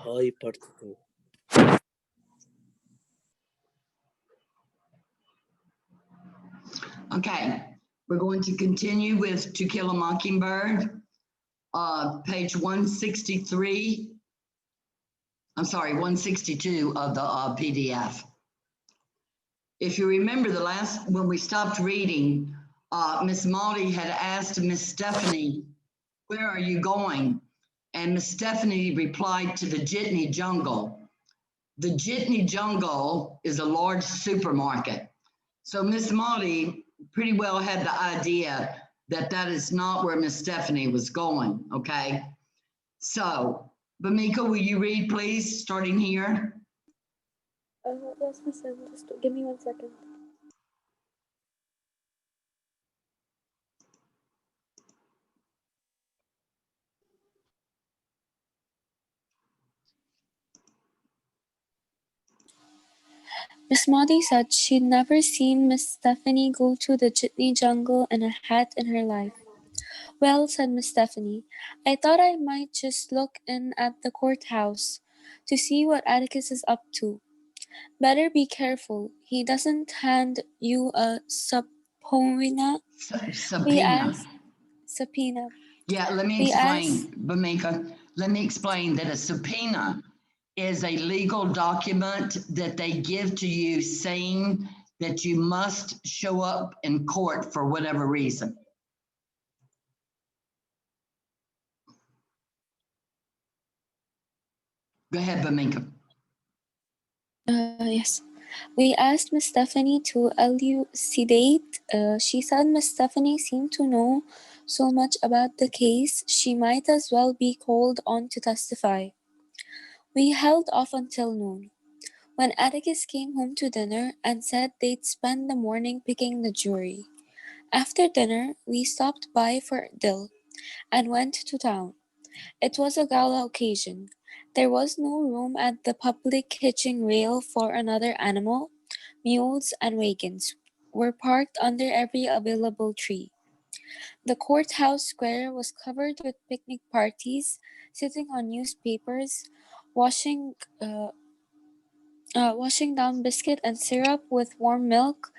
Hi, part 2. Okay, we're going to continue with To Kill a Mockingbird, page 163. I'm sorry, 162 of the PDF. If you remember when we stopped reading, Miss Maudie had asked Miss Stephanie, where are you going? And Miss Stephanie replied to the Jitney Jungle. The Jitney Jungle is a large supermarket. So Miss Maudie pretty well had the idea that that is not where Miss Stephanie was going, okay? So, Bamika, will you read, please, starting here? Yes, Miss Em, just give me 1 second. Miss Maudie said she'd never seen Miss Stephanie go to the Jitney Jungle in a hat in her life. Well, said Miss Stephanie, I thought I might just look in at the courthouse to see what Atticus is up to. Better be careful. He doesn't hand you a subpoena. Subpoena. Yeah, let me explain, Bamika. Let me explain that a subpoena is a legal document that they give to you saying that you must show up in court for whatever reason. Go ahead, Bamika. Yes. We asked Miss Stephanie to elucidate. She said Miss Stephanie seemed to know so much about the case, she might as well be called on to testify. We held off until noon, when Atticus came home to dinner and said they'd spend the morning picking the jury. After dinner, we stopped by for Dill and went to town. It was a gala occasion. There was no room at the public hitching rail for another animal. Mules and wagons were parked under every available tree. The courthouse square was covered with picnic parties, sitting on newspapers, washing down biscuit and syrup with warm milk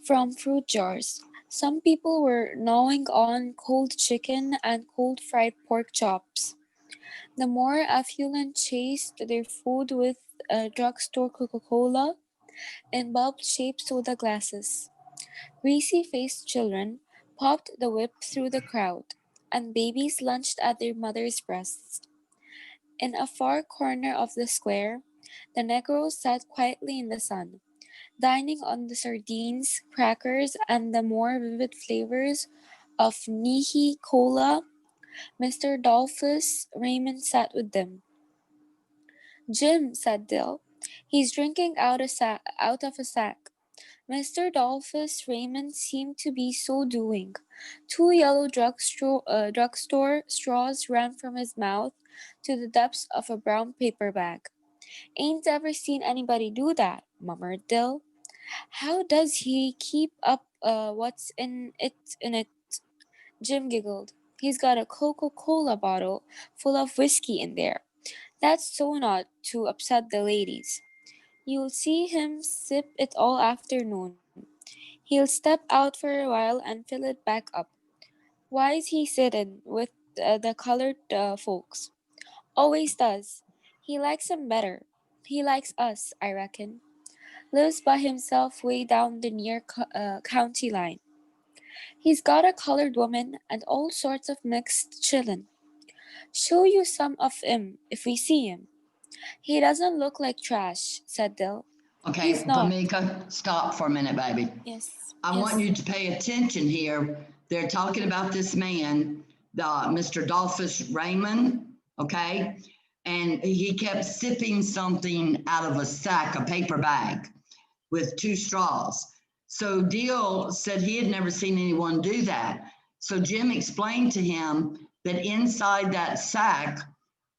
from fruit jars. Some people were gnawing on cold chicken and cold fried pork chops. The more affluent chased their food with drugstore Coca-Cola in bulb-shaped soda glasses. Greasy-faced children popped the whip through the crowd, and babies lunched at their mothers' breasts. In a far corner of the square, the Negroes sat quietly in the sun, dining on the sardines, crackers, and the more vivid flavors of Nihi Cola. Mr. Dolphus Raymond sat with them. Jim, said Dill. He's drinking out of a sack. Mr. Dolphus Raymond seemed to be so doing. 2 yellow drugstore straws ran from his mouth to the depths of a brown paper bag. Ain't ever seen anybody do that, murmured Dill. How does he keep up what's in it? Jim giggled. He's got a Coca-Cola bottle full of whiskey in there. That's so not to upset the ladies. You'll see him sip it all afternoon. He'll step out for a while and fill it back up. Why's he sitting with the colored folks? Always does. He likes 'em better. He likes us, I reckon. Lives by himself way down the near county line. He's got a colored woman and all sorts of mixed chillin'. Show you some of him if we see him. He doesn't look like trash, said Dill. Okay, Bamika, stop for a minute, baby. Yes. I want you to pay attention here. They're talking about this man, Mr. Dolphus Raymond, okay? And he kept sipping something out of a sack, a paper bag with 2 straws. So Deal said he had never seen anyone do that. So Jim explained to him that inside that sack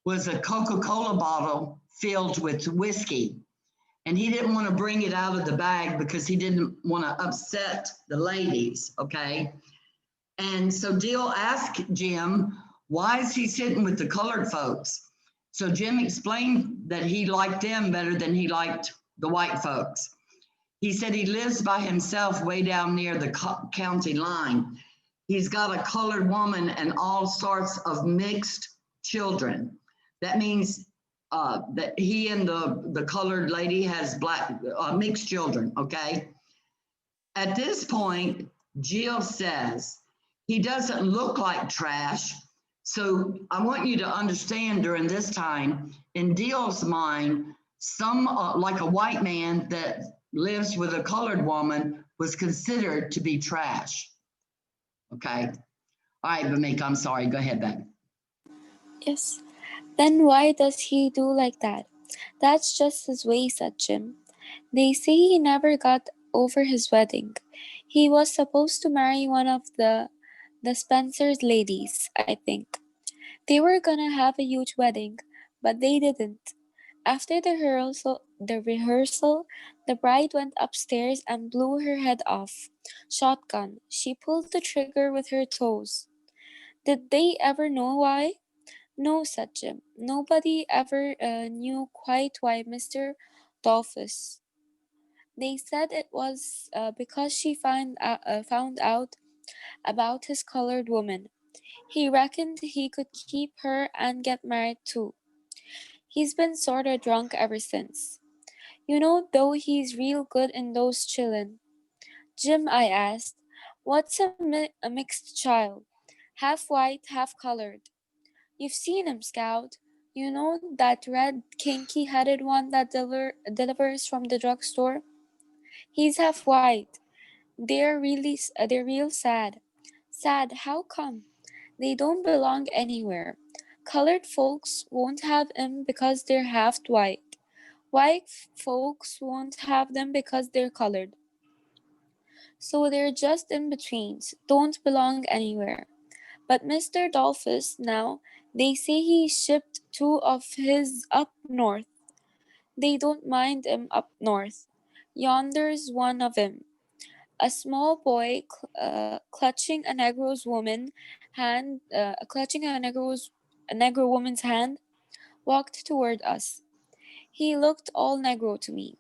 was a Coca-Cola bottle filled with whiskey. And he didn't want to bring it out of the bag because he didn't want to upset the ladies, okay? And so Deal asked Jim, why is he sitting with the colored folks? So Jim explained that he liked them better than he liked the white folks. He said he lives by himself way down near the county line. He's got a colored woman and all sorts of mixed children. That means that he and the colored lady has black mixed children, okay? At this point, Jill says, he doesn't look like trash. So I want you to understand during this time, in Jill's mind, some like a white man that lives with a colored woman was considered to be trash. Okay. All right, Bamika, I'm sorry. Go ahead, babe. Yes. Then why does he do like that? That's just his way, said Jim. They say he never got over his wedding. He was supposed to marry one of the Spencer's ladies, I think. They were gonna have a huge wedding, but they didn't. After the rehearsal, the bride went upstairs and blew her head off. Shotgun. She pulled the trigger with her toes. Did they ever know why? No, said Jim. Nobody ever knew quite why Mr. Dolphus. They said it was because she found out about his colored woman. He reckoned he could keep her and get married too. He's been sorta drunk ever since. Though he's real good in those chillin'. Jim, I asked, what's a mixed child? Half white, half colored. You've seen him, Scout. You know that red, kinky-headed one that delivers from the drugstore? He's half white. They're real sad. Sad, how come? They don't belong anywhere. Colored folks won't have them because they're half white. White folks won't have them because they're colored. So they're just in betweens, don't belong anywhere. But Mr. Dolphus, now, they say he shipped two of his up north. They don't mind him up north. Yonder's one of 'em. A small boy clutching a Negro woman's hand, walked toward us. He looked all Negro to me.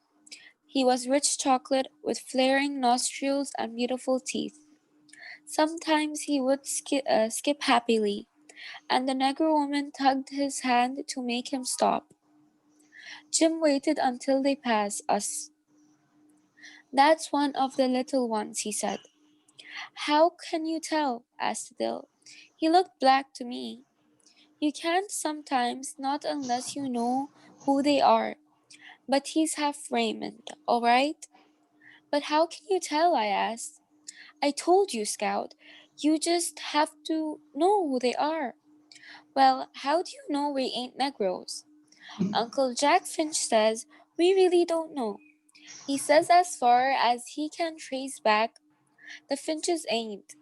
He was rich chocolate with flaring nostrils and beautiful teeth. Sometimes he would skip happily, and the Negro woman tugged his hand to make him stop. Jim waited until they passed us. That's one of the little ones, he said. How can you tell? Asked Dill. He looked black to me. You can't sometimes, not unless you know who they are. But he's half Raymond, all right? But how can you tell? I asked. I told you, Scout. You just have to know who they are. Well, how do you know we ain't Negroes? Uncle Jack Finch says we really don't know. He says as far as he can trace back, the Finches ain't.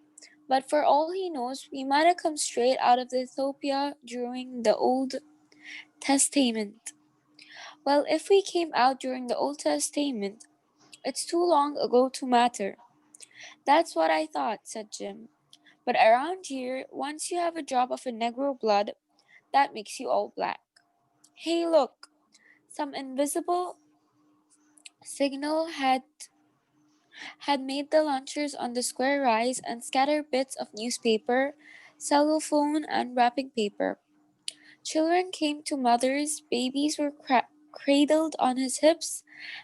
But for all he knows, we might have come straight out of Ethiopia during the Old Testament. Well, if we came out during the Old Testament, it's too long ago to matter. That's what I thought, said Jim. But around here, once you have a drop of a Negro blood, that makes you all black. Hey, look! Some invisible signal had made the launchers on the square rise and scatter bits of newspaper, cellophane, and wrapping paper. Children came to mothers, babies were cradled on his hips,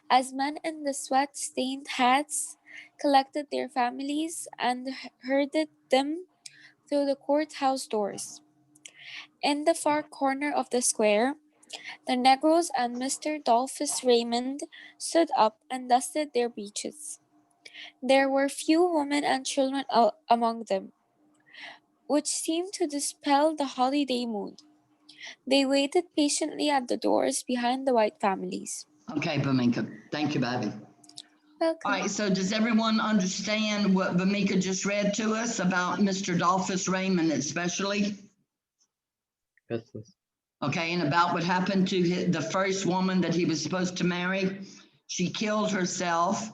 as men in the sweat-stained hats collected their families and herded them through the courthouse doors. In the far corner of the square, the Negroes and Mr. Dolphus Raymond stood up and dusted their breeches. There were few women and children among them, which seemed to dispel the holiday mood. They waited patiently at the doors behind the white families. Okay, Bamika. Thank you, baby. Welcome. All right, so does everyone understand what Bamika just read to us about Mr. Dolphus Raymond especially? Yes. Okay, and about what happened to the first woman that he was supposed to marry? She killed herself,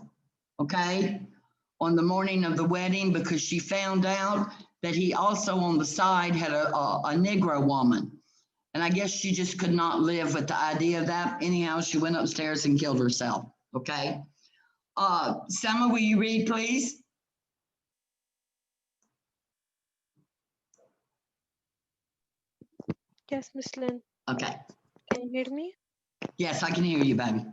okay, on the morning of the wedding because she found out that he also on the side had a Negro woman. And I guess she just could not live with the idea of that. Anyhow, she went upstairs and killed herself. Okay. Selma, will you read, please? Yes, Miss Lynn. Okay. Can you hear me? Yes, I can hear you, baby.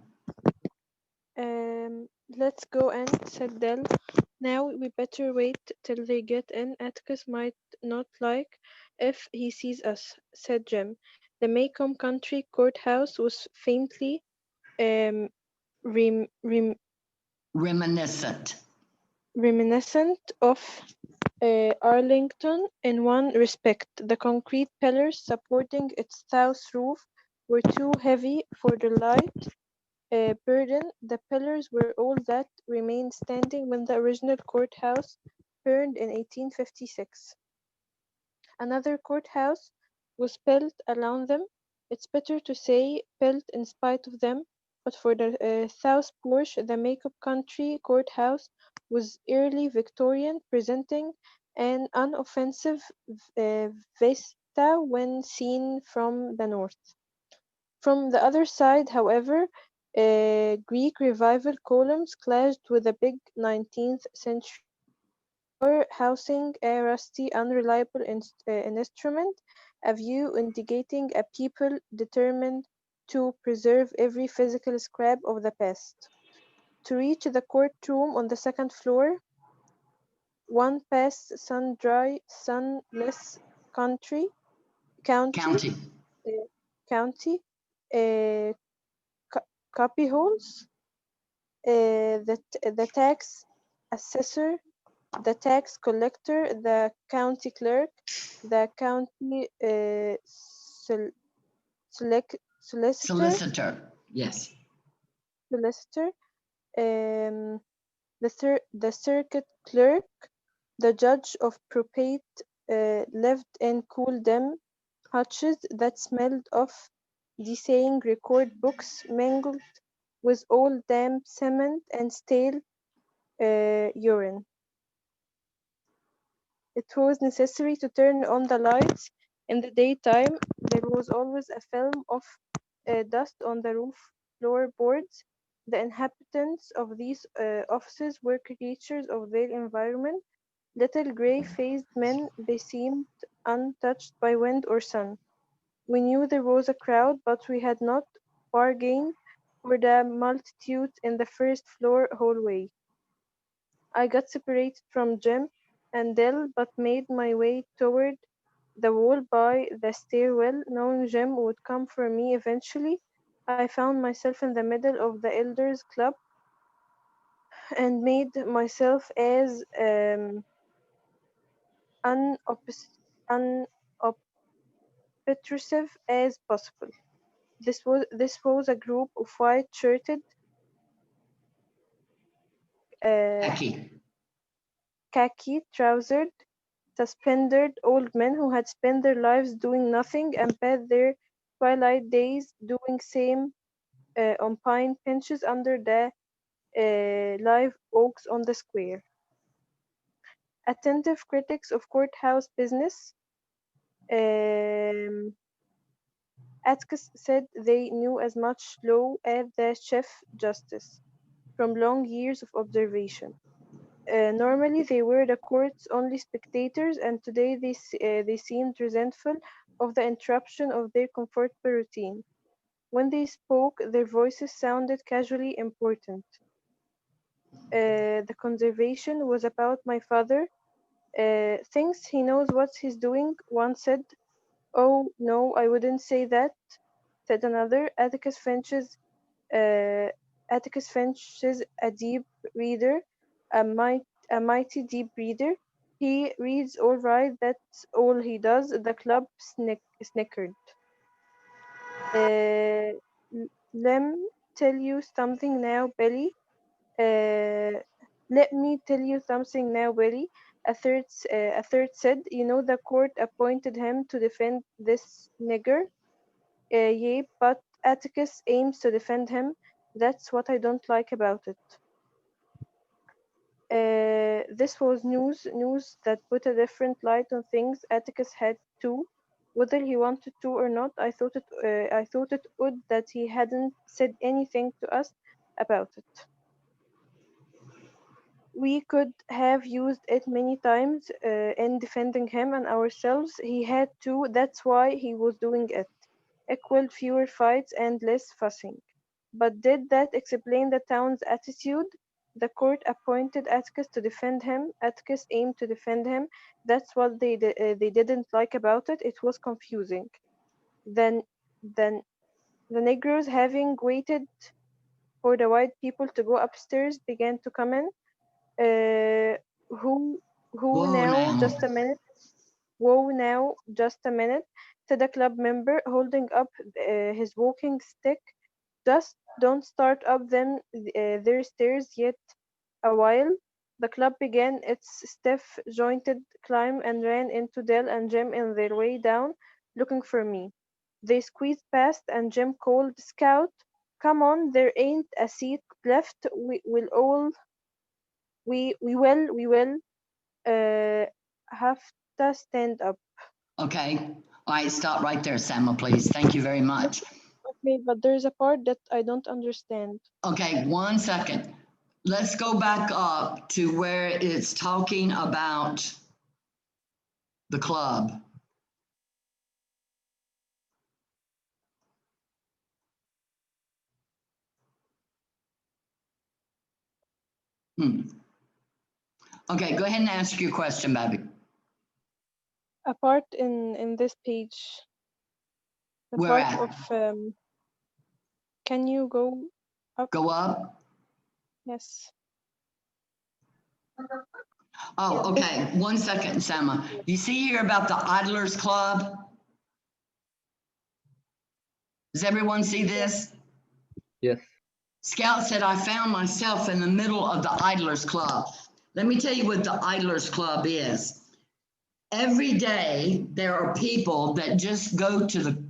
Let's go in, said Dell. Now we better wait till they get in. Atticus might not like if he sees us, said Jim. The Maycomb Country Courthouse was faintly um, rem- rem- Reminiscent. reminiscent of Arlington in one respect. The concrete pillars supporting its south roof were too heavy for the light burden. The pillars were all that remained standing when the original courthouse burned in 1856. Another courthouse was built around them. It's better to say built in spite of them, but for the south porch, the Makeup Country Courthouse was early Victorian, presenting an unoffensive vista when seen from the north. From the other side, however, Greek Revival columns clashed with a big 19th century tower housing a rusty, unreliable instrument, a view indicating a people determined to preserve every physical scrap of the past. To reach the courtroom on the second floor, one passed sun-dry, sunless county, County. uh, county, uh, copyholds, the tax assessor, the tax collector, the county clerk, the county solicitor, Solicitor. Yes. solicitor, the circuit clerk, the judge of probate lived in cool dim hutches that smelled of decaying record books mingled with old damp cement and stale urine. It was necessary to turn on the lights in the daytime. There was always a film of dust on the roof floorboards. The inhabitants of these offices were creatures of their environment, little gray-faced men. They seemed untouched by wind or sun. We knew there was a crowd, but we had not bargained for the multitude in the first floor hallway. I got separated from Jim and Dell, but made my way toward the wall by the stairwell, knowing Jim would come for me eventually. I found myself in the middle of the Elders Club and made myself as unobtrusive as possible. This was a group of white-shirted, uh, Becky. khaki-trousered, suspendered old men who had spent their lives doing nothing and spent their twilight days doing same on pine benches under the live oaks on the square. Attentive critics of courthouse business, um, Atticus said they knew as much law as the Chief Justice from long years of observation. Normally, they were the court's only spectators, and today they seemed resentful of the interruption of their comfortable routine. When they spoke, their voices sounded casually important. The conversation was about my father. Thinks he knows what he's doing, one said. Oh, no, I wouldn't say that, said another. Uh, Atticus Finch is a deep reader, a mighty deep reader. He reads all right, that's all he does. The club snickered. Uh, Lem tell you something now, Billy. Uh, Let me tell you something now, Billy. A third said, you know, the court appointed him to defend this nigger. Yeah, but Atticus aims to defend him. That's what I don't like about it. This was news that put a different light on things. Atticus had too. Whether he wanted to or not, I thought it odd that he hadn't said anything to us about it. We could have used it many times in defending him and ourselves. He had to, that's why he was doing it. Equal fewer fights and less fussing. But did that explain the town's attitude? The court appointed Atticus to defend him. Atticus aimed to defend him. That's what they didn't like about it. It was confusing. Then, then the Negroes, having waited for the white people to go upstairs, began to come in. Uh, who who Whoa now? now. Just a minute. Whoa now, just a minute, said a club member, holding up his walking stick. Just don't start up them their stairs yet a while. The club began its stiff jointed climb and ran into Dell and Jim in their way down, looking for me. They squeezed past and Jim called, Scout, come on, there ain't a seat left. We will uh, have to stand up. Okay. All right, stop right there, Selma, please. Thank you very much. Okay, but there's a part that I don't understand. Okay, 1 second. Let's go back up to where it's talking about the club. Okay, go ahead and ask your question, baby. A part in this page, the Where part at? of can you go up? Go up? Yes. Oh, okay. 1 second, Selma. You see here about the Idlers Club? Does everyone see this? Yes. Scout said, I found myself in the middle of the Idlers Club. Let me tell you what the Idlers Club is. Every day, there are people that just go to the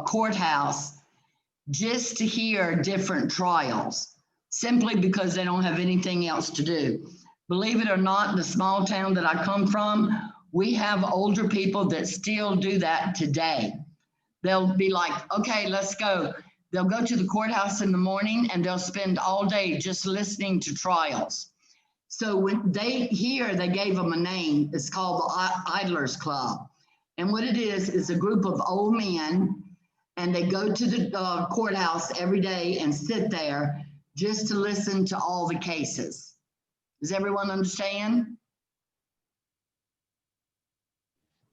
courthouse just to hear different trials, simply because they don't have anything else to do. Believe it or not, the small town that I come from, we have older people that still do that today. They'll be like, okay, let's go. They'll go to the courthouse in the morning and they'll spend all day just listening to trials. So when they gave them a name. It's called the Idlers Club. And what it is a group of old men, and they go to the courthouse every day and sit there just to listen to all the cases. Does everyone understand?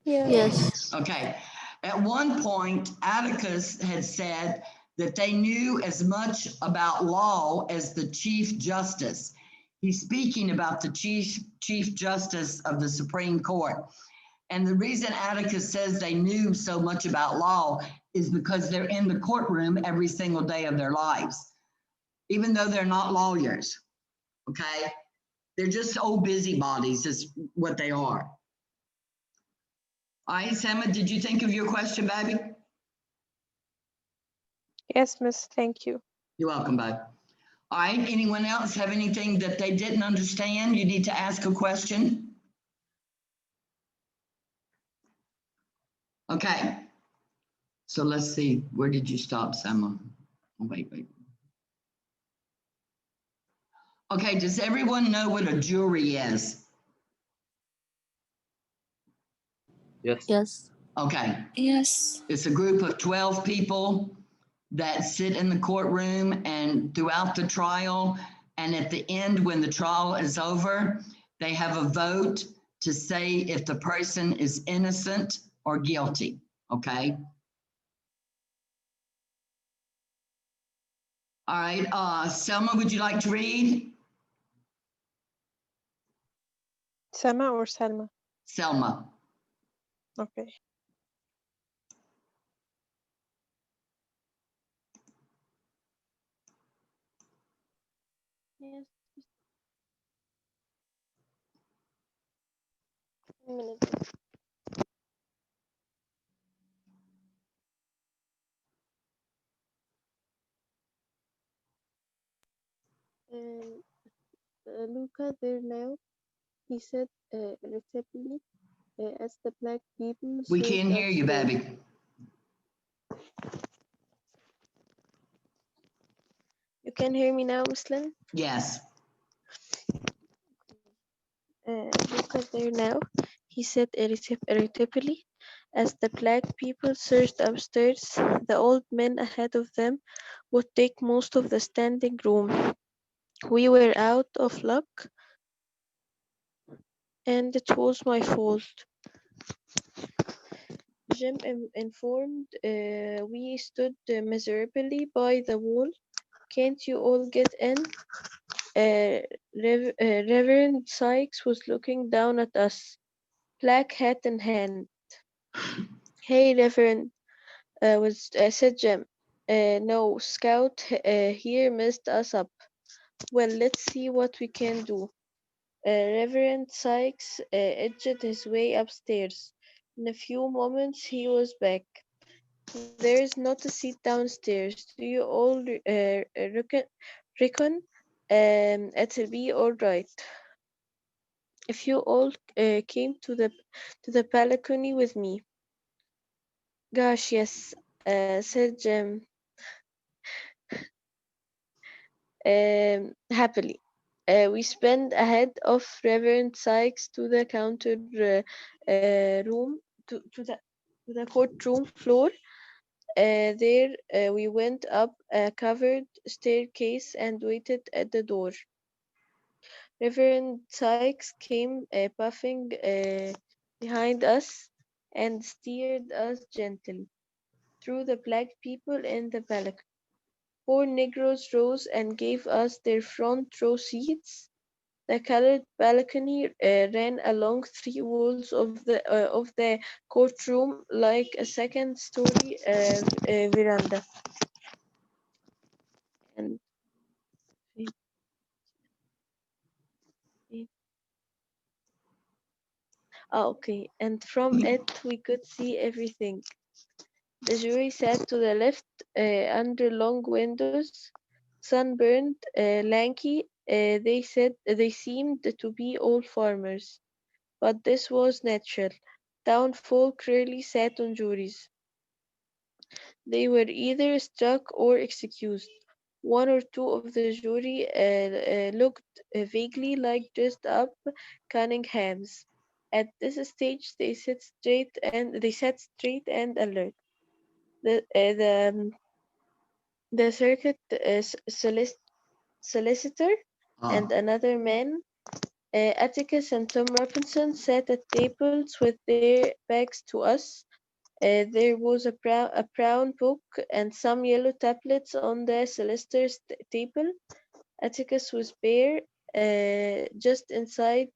Yeah. Yes. Okay. At one point, Atticus had said that they knew as much about law as the Chief Justice. He's speaking about the Chief Justice of the Supreme Court. And the reason Atticus says they knew so much about law is because they're in the courtroom every single day of their lives, even though they're not lawyers, okay? They're just old busybodies is what they are. All right, Selma, did you think of your question, baby? Yes, miss, thank you. You're welcome, babe. All right, anyone else have anything that they didn't understand? You need to ask a question. Okay, so let's see, where did you stop, Selma? Oh, wait. Okay, does everyone know what a jury is? Yes. Yes. Okay, Yes. it's a group of 12 people that sit in the courtroom and throughout the trial, and at the end, when the trial is over, they have a vote to say if the person is innocent or guilty, okay? All right, Selma, would you like to read? Sama or Salma? Selma. Okay. Yes. A minute. Luca there now, he said irritably. as the black people We served can't hear you, upstairs. baby. You can hear me now, Miss Lynn? Yes. Look at there now, he said irritably. As the black people surged upstairs, the old men ahead of them would take most of the standing room. We were out of luck, and it was my fault. Jim informed. We stood miserably by the wall. Can't you all get in? Reverend Sykes was looking down at us, black hat in hand. Hey, Reverend, said Jim. No, Scout here messed us up. Well, let's see what we can do. Reverend Sykes edged his way upstairs. In a few moments he was back. There's not a seat downstairs. Do you all reckon it'll be all right if you all came to the balcony with me? Gosh, yes, said Jim happily. We spent ahead of Reverend Sykes to the counter room to the courtroom floor. There we went up a covered staircase and waited at the door. Reverend Sykes came puffing behind us and steered us gently through the black people in the balcony. Four negroes rose and gave us their front row seats. The colored balcony ran along three walls of the courtroom like a second-story veranda. And okay, and from it we could see everything. The jury sat to the left under long windows, sunburned, lanky. They seemed to be all farmers, but this was natural. Town folk rarely sat on juries. They were either struck or excused. One or two of the jury looked vaguely like dressed up Cunninghams. At this stage, they sat straight and alert. The circuit solicitor and Oh, another man, Atticus and Tom Robinson, sat at tables with their backs to us. There was a brown book and some yellow tablets on the solicitor's table. Atticus was bare, just inside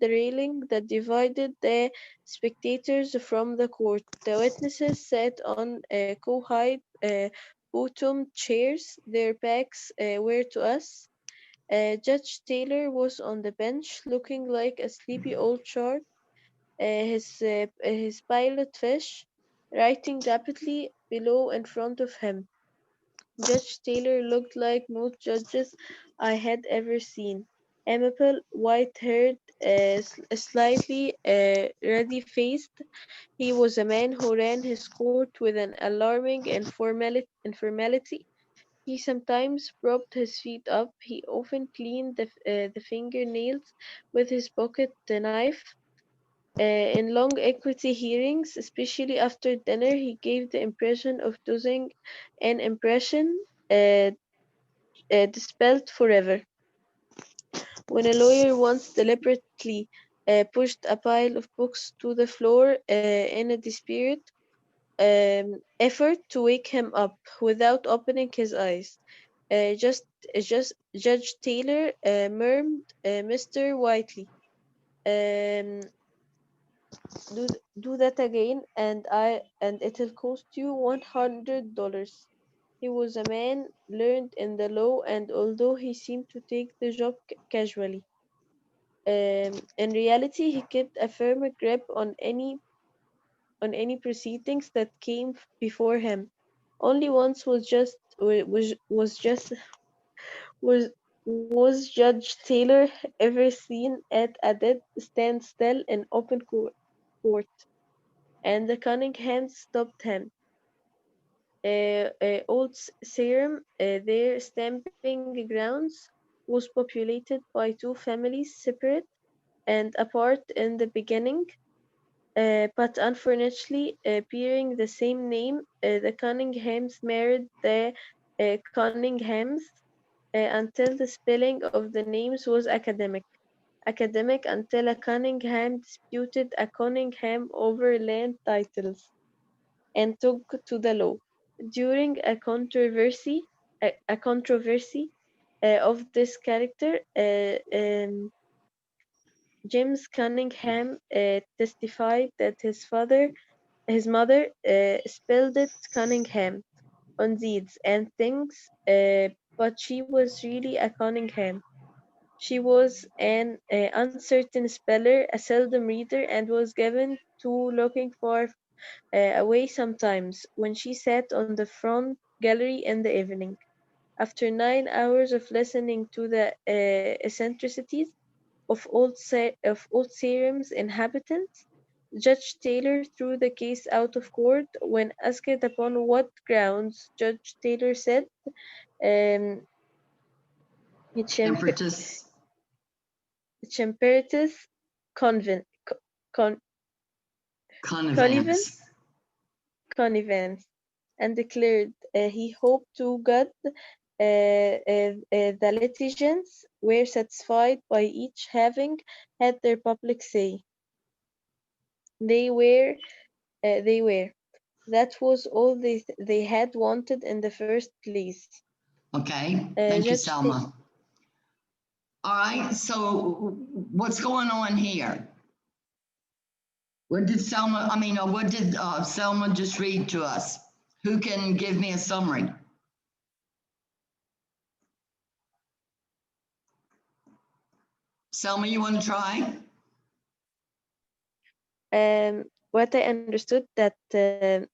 the railing that divided the spectators from the court. The witnesses sat on cowhide bottomed chairs. Their backs were to us. Judge Taylor was on the bench, looking like a sleepy old shark, his pilot fish writing rapidly below in front of him. Judge Taylor looked like most judges I had ever seen. Amiable, white-haired, slightly ruddy-faced, he was a man who ran his court with an alarming informality. He sometimes propped his feet up. He often cleaned the fingernails with his pocket knife. In long equity hearings, especially after dinner, he gave the impression of doing an impression uh, dispelled forever. When a lawyer once deliberately pushed a pile of books to the floor in a desperate effort to wake him up without opening his eyes, just Judge Taylor murmured, "Mr. Whiteley, um, do that again, and it'll cost you $100." He was a man learned in the law, and although he seemed to take the job casually, in reality he kept a firm grip on any proceedings that came before him. Only once was just was Was Judge Taylor ever seen at a dead standstill in open court? And the Cunninghams stopped him. Old Sarum, their stamping grounds, was populated by two families separate and apart in the beginning, but unfortunately bearing the same name. The Cunninghams married the Cunninghams until the spelling of the names was academic until a Cunningham disputed a Cunningham over land titles and took to the law. During a controversy of this character, James Cunningham testified that his mother, spelled it Cunningham on deeds and things, but she was really a Cunningham. She was an uncertain speller, a seldom reader, and was given to looking far away sometimes when she sat on the front gallery in the evening. After 9 hours of listening to the eccentricities of old Salem's inhabitants, Judge Taylor threw the case out of court. When asked upon what grounds, Judge Taylor said, um, Emeritus Chemperitis convent, con, Connivance. connivance, and declared he hoped to God the litigants were satisfied by each having had their public say. They were, they were. That was all they had wanted in the first place. Okay, thank you, Judge Ta- Selma. All right, so what's going on here? What did Selma just read to us? Who can give me a summary? Selma, you want to try? what I understood that they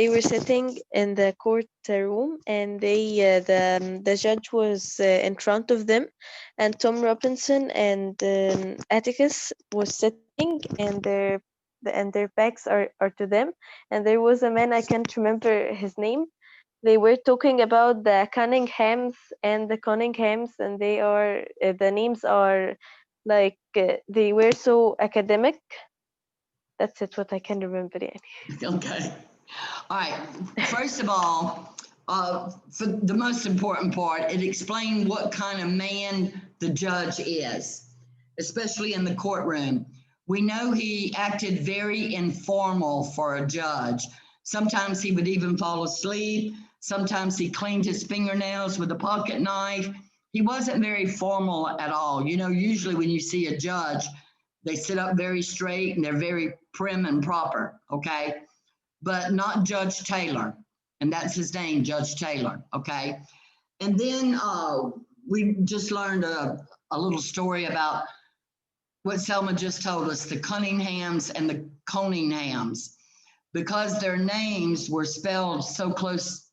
were sitting in the courtroom and the judge was in front of them, and Tom Robinson and Atticus was sitting, and their backs are to them, and there was a man, I can't remember his name. They were talking about the Cunninghams, and they are the names are like they were so academic. That's it. What I can remember. Yeah. Okay. All right. First of all, for the most important part, it explained what kind of man the judge is, especially in the courtroom. We know he acted very informal for a judge. Sometimes he would even fall asleep. Sometimes he cleaned his fingernails with a pocket knife. He wasn't very formal at all. You know, usually when you see a judge, they sit up very straight and they're very prim and proper, okay? But not Judge Taylor. And that's his name, Judge Taylor, okay? And then we just learned a little story about what Selma just told us, the Cunninghams and the Coninghams, because their names were spelled so close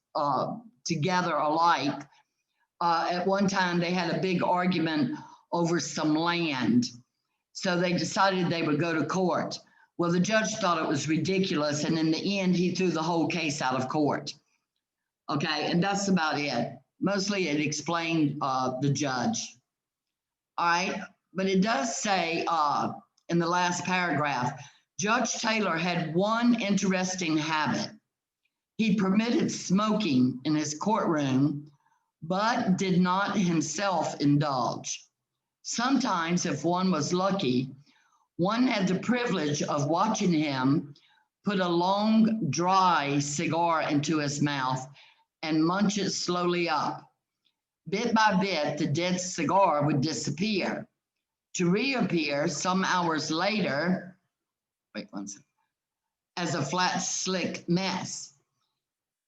together alike. At one time, they had a big argument over some land. So they decided they would go to court. Well, the judge thought it was ridiculous, and in the end, he threw the whole case out of court. Okay, and that's about it. Mostly it explained the judge. All right, but it does say in the last paragraph, Judge Taylor had one interesting habit. He permitted smoking in his courtroom, but did not himself indulge. Sometimes, if one was lucky, one had the privilege of watching him put a long, dry cigar into his mouth and munch it slowly up. Bit by bit, the dead cigar would disappear, to reappear some hours later, wait one second, as a flat, slick mess.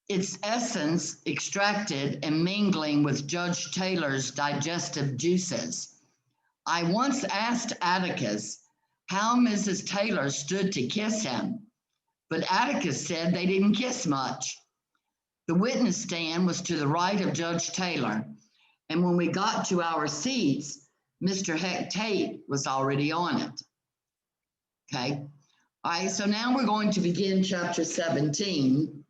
Its essence extracted and mingling with Judge Taylor's digestive juices. I once asked Atticus how Mrs. Taylor stood to kiss him, but Atticus said they didn't kiss much. The witness stand was to the right of Judge Taylor. And when we got to our seats, Mr. Tate was already on it. Okay. All right. So now we're going to begin chapter 17.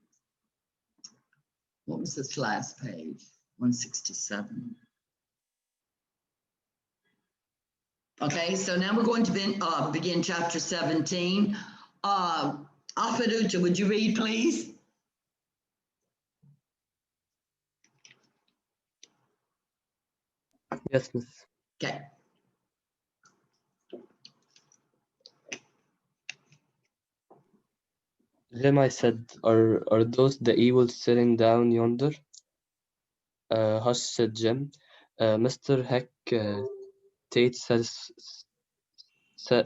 What was this last page? 167. Okay. So now we're going to begin chapter 17. Afaducha, would you read, please? Yes, Miss. Okay. Jim, I said, are those the evils sitting down yonder? Hush, said Jim. Mr. Heck Tate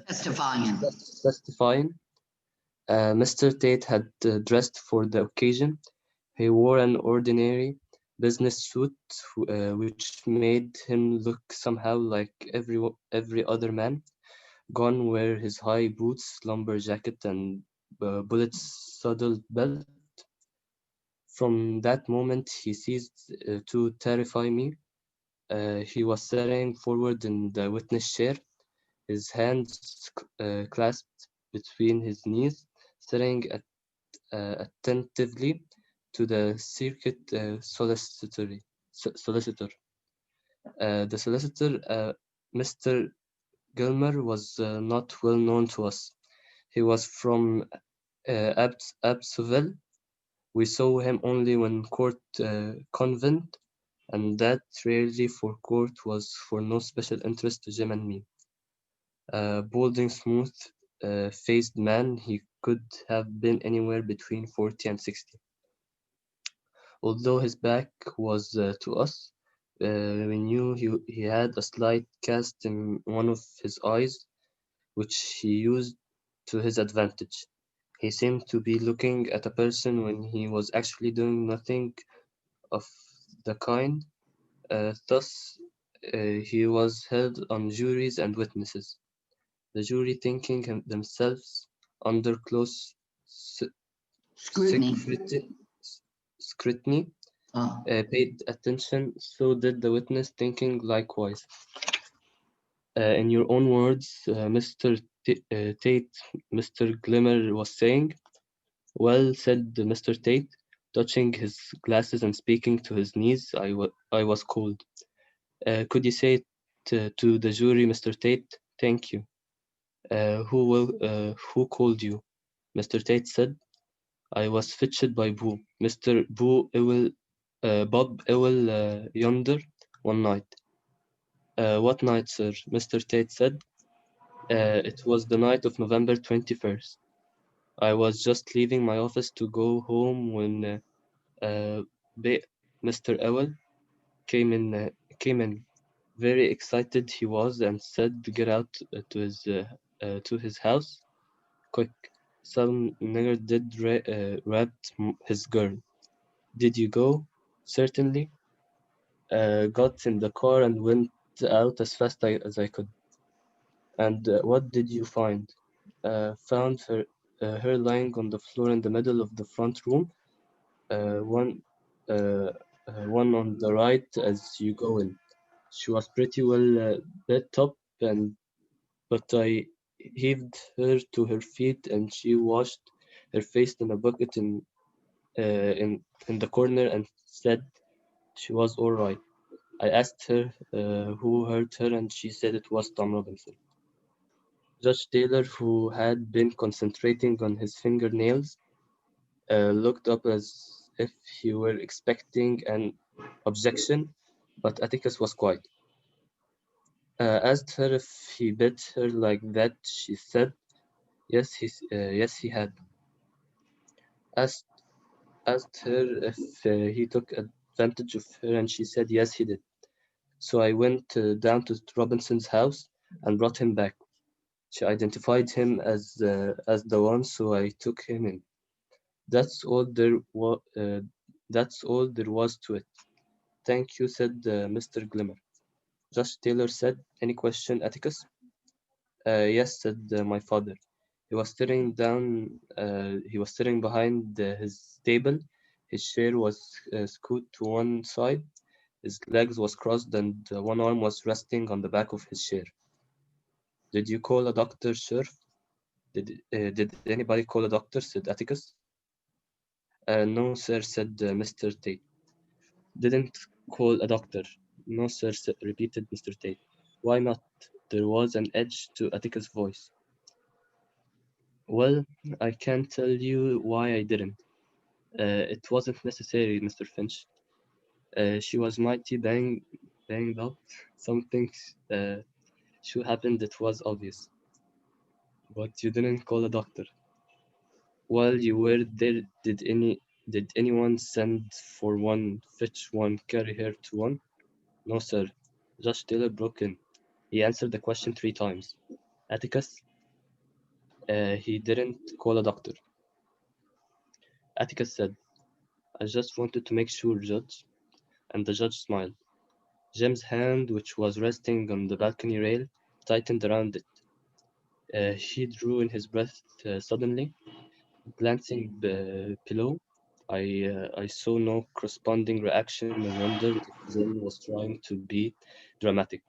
Testifying. testifying. Mr. Tate had dressed for the occasion. He wore an ordinary business suit, which made him look somehow like every other man. Gone were his high boots, lumber jacket, and bullet-saddled belt. From that moment, he ceased to terrify me. He was sitting forward in the witness chair, his hands clasped between his knees, staring attentively to the circuit solicitor. The solicitor, Mr. Gilmer, was not well known to us. He was from Abbsville. We saw him only when court convened, and that rarely, for court was for no special interest to Jim and me. Balding, smooth-faced man, he could have been anywhere between 40 and 60. Although his back was to us, we knew he had a slight cast in one of his eyes, which he used to his advantage. He seemed to be looking at a person when he was actually doing nothing of the kind. Thus, he was held on juries and witnesses. The jury, thinking themselves under close Scrutiny. scrutiny, paid attention. So did the witness, thinking likewise. In your own words, Mr. Tate, Mr. Glimmer was saying. Well, said Mr. Tate, touching his glasses and speaking to his knees. I was cold. Could you say it to the jury, Mr. Tate? Thank you. Who called you? Mr. Tate said. I was fetched by Boo, Mr. Bob Ewell yonder, one night. What night, sir? Mr. Tate said. It was the night of November 21st. I was just leaving my office to go home when Mr. Ewell came in. Very excited he was, and said, "Get out to his house, quick! Some nigger did raped his girl." Did you go? Certainly. Got in the car and went out as fast as I could. And what did you find? Found her lying on the floor in the middle of the front room. One on the right as you go in. She was pretty well beat up, but I heaved her to her feet, and she washed her face in a bucket in the corner and said she was all right. I asked her who hurt her, and she said it was Tom Robinson. Judge Taylor, who had been concentrating on his fingernails, looked up as if he were expecting an objection, but Atticus was quiet. Asked her if he bit her like that. She said, yes, he had. Asked her if he took advantage of her, and she said, yes, he did. So I went down to Robinson's house and brought him back. She identified him as the one, so I took him in. That's all there was to it. Thank you, said Mr. Glimmer. Judge Taylor said, any question, Atticus? Yes, said my father. He was sitting behind his table. His chair was scooted to one side, his legs was crossed, and one arm was resting on the back of his chair. Did you call a doctor, Sheriff? Did anybody call a doctor? Said Atticus. No, sir, said Mr. Tate. Didn't call a doctor. No, sir, repeated Mr. Tate. Why not? There was an edge to Atticus' voice. Well, I can't tell you why I didn't. It wasn't necessary, Mr. Finch. She was mighty banged up. Something should happened. It was obvious. But you didn't call a doctor. While you were there, did anyone send for one, fetch one, carry her to one? No, sir. Judge Taylor broke in. He answered the question 3 times. Atticus, he didn't call a doctor. Atticus said, I just wanted to make sure, Judge. And the judge smiled. Jim's hand, which was resting on the balcony rail, tightened around it. He drew in his breath suddenly, glancing below. I saw no corresponding reaction and wondered if Jim was trying to be dramatic.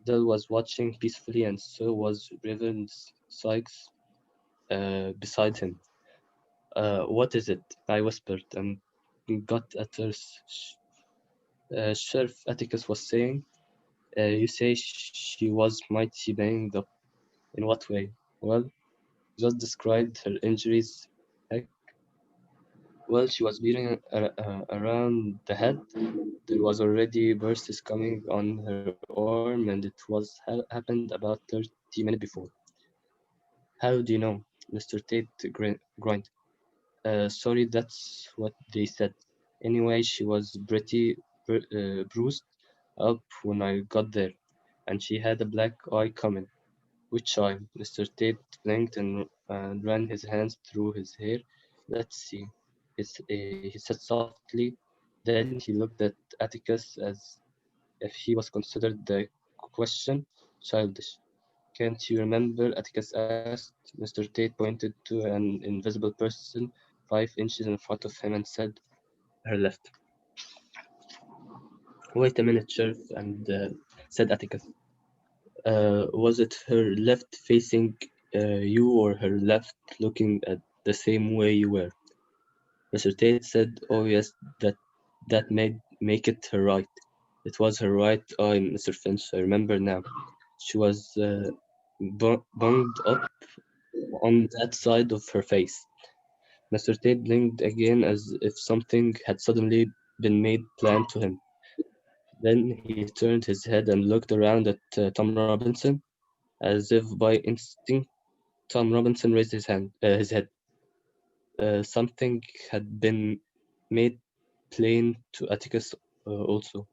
Dell was watching peacefully, and so was Reverend Sykes beside him. What is it? I whispered, and got at her. Sheriff Atticus was saying, you say she was mighty banged up. In what way? Well, just described her injuries. Heck, well, she was beaten around the head. There was already bursts coming on her arm, and it was happened about 30 minutes before. How do you know? Mr. Tate grinned. Sorry, that's what they said. Anyway, she was pretty bruised up when I got there, and she had a black eye coming. Which eye? Mr. Tate blinked and ran his hands through his hair. Let's see. He said softly. Then he looked at Atticus as if he was considered the question childish. Can't you remember? Atticus asked. Mr. Tate pointed to an invisible person 5 inches in front of him and said, her left. Wait a minute, Sheriff, and said Atticus. Was it her left facing you or her left looking at the same way you were? Mr. Tate said, oh yes, that made make it her right. It was her right eye, Mr. Finch, I remember now. She was bunged up on that side of her face. Mr. Tate blinked again as if something had suddenly been made plain to him. Then he turned his head and looked around at Tom Robinson, as if by instinct. Tom Robinson raised his head. Something had been made plain to Atticus also,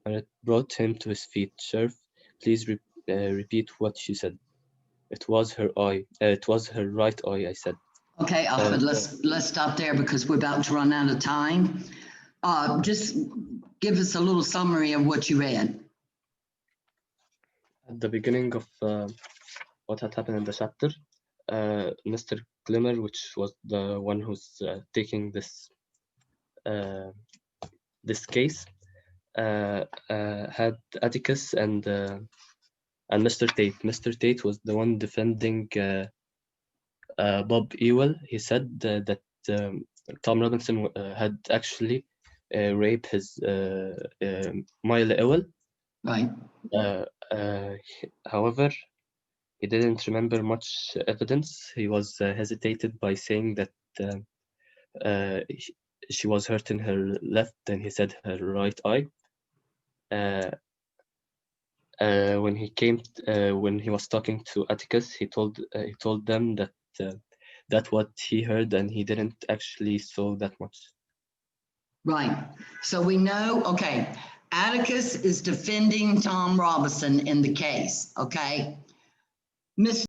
and it brought him to his feet. Sheriff, please repeat what she said. It was her eye. It was her right eye, I said. Okay, Ahmed, let's stop there because we're about to run out of time. Just give us a little summary of what you read. At the beginning of what had happened in the chapter, Mr. Glimmer, which was the one who's taking this case, had Atticus and Mr. Tate. Mr. Tate was the one defending Bob Ewell. He said that Tom Robinson had actually raped his Mila Ewell. Right. However, he didn't remember much evidence. He was hesitated by saying that she was hurt in her left, and he said her right eye. When he was talking to Atticus, he told them that that's what he heard, and he didn't actually saw that much. Right. So we know, okay, Atticus is defending Tom Robinson in the case, okay? Miss